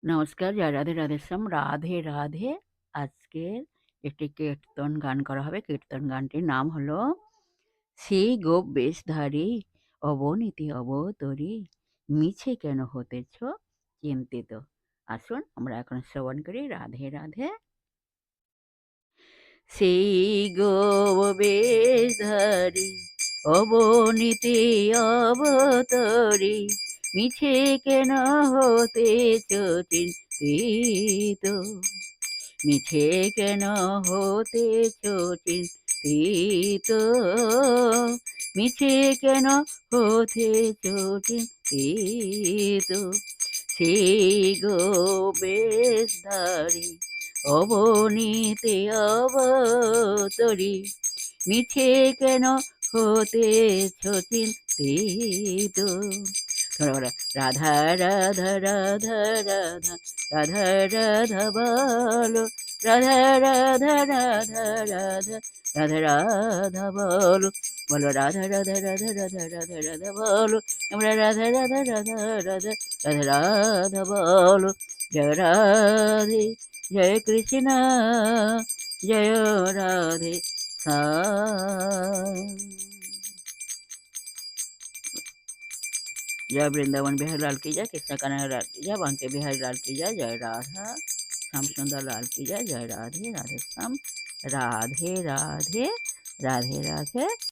নমস্কার, জয় রাধে রাধেশ্যাম। রাধে, রাধে। আজকের একটি কীর্তন গান করা হবে। কীর্তন গানটির নাম হলো সেই গোপ বেশধারী অবনীতি অবতরী মিছে কেন হতেছ চিন্তিত। আসুন আমরা এখন শ্রবণ করি। রাধে, রাধে। সেই গোপ বেশধারী অবনীতি অবতরী মিছে কেন হতেছ চিন্তিত, মিছে কেন হতেছ চিন্তিত, মিছে কেন হতেছ চিন্তিত। সেই গো বেশধারী অবনীতে অবতরী মিছে কেন হতেছ চিন্তিত। রাধা রাধা রাধা রাধা রাধা রাধা বলো, রাধা রাধা রাধা রাধা রাধা রাধা বলো, বলো রাধা রাধা রাধা রাধা রাধা রাধা বলো, আমরা রাধা রাধা রাধা রাধা রাধা রাধা বলো। জয় রাধে জয় কৃষ্ণ জয় রাধে শ্যাম। जय वृंदावन बिहारी लाल की जय, कृष्ण कन्हैया लाल की जय, बांके बिहारी लाल की जय, जय राधा श्याम सुंदर लाल की जय, जय राधे राधे श्याम। राधे राधे राधे राधे।